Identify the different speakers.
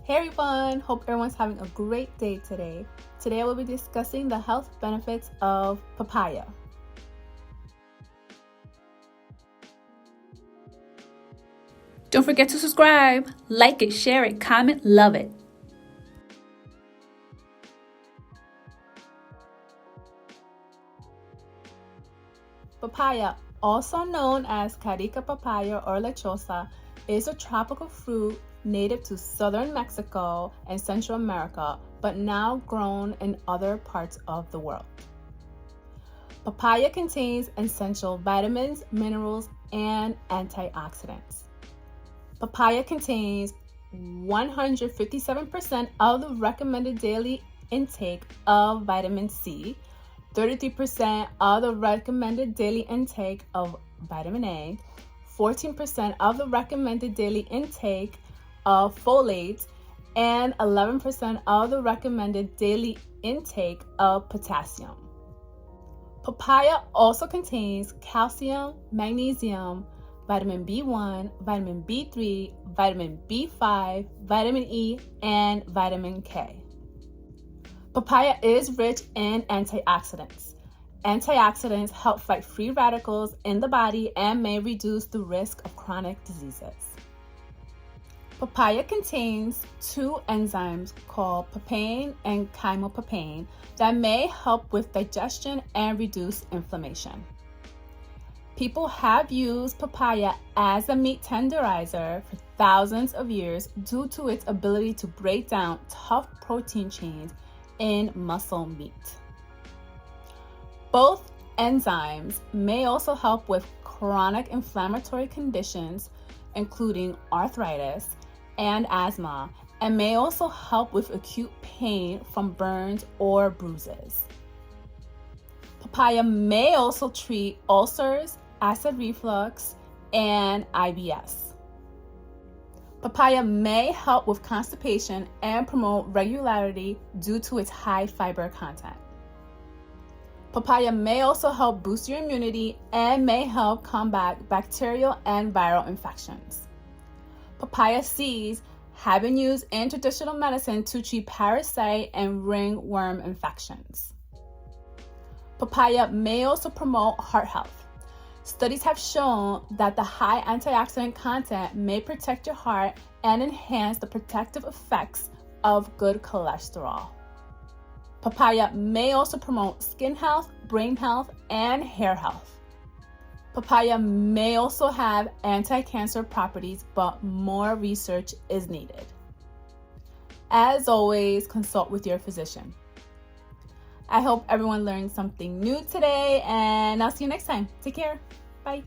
Speaker 1: Hey everyone, hope everyone's having a great day today. Today I will be discussing the health benefits of papaya.
Speaker 2: Don't forget to subscribe, like it, share it, comment, love it.
Speaker 1: Papaya, also known as carica papaya or lechosa, is a tropical fruit native to southern Mexico and Central America, but now grown in other parts of the world. Papaya contains essential vitamins, minerals, and antioxidants. Papaya contains 157% of the recommended daily intake of vitamin C, 33% of the recommended daily intake of vitamin A, 14% of the recommended daily intake of folate, and 11% of the recommended daily intake of potassium. Papaya also contains calcium, magnesium, vitamin B1, vitamin B3, vitamin B5, vitamin E, and vitamin K. Papaya is rich in antioxidants. Antioxidants help fight free radicals in the body and may reduce the risk of chronic diseases. Papaya contains two enzymes called papain and chemopapain that may help with digestion and reduce inflammation. People have used papaya as a meat tenderizer for thousands of years due to its ability to break down tough protein chains in muscle meat. Both enzymes may also help with chronic inflammatory conditions, including arthritis and asthma, and may also help with acute pain from burns or bruises. Papaya may also treat ulcers, acid reflux, and IBS. Papaya may help with constipation and promote regularity due to its high fiber content. Papaya may also help boost your immunity and may help combat bacterial and viral infections. Papaya seeds have been used in traditional medicine to treat parasite and ringworm infections. Papaya may also promote heart health. Studies have shown that the high antioxidant content may protect your heart and enhance the protective effects of good cholesterol. Papaya may also promote skin health, brain health, and hair health. Papaya may also have anti-cancer properties, but more research is needed. As always, consult with your physician. I hope everyone learned something new today, and I'll see you next time. Take care. Bye.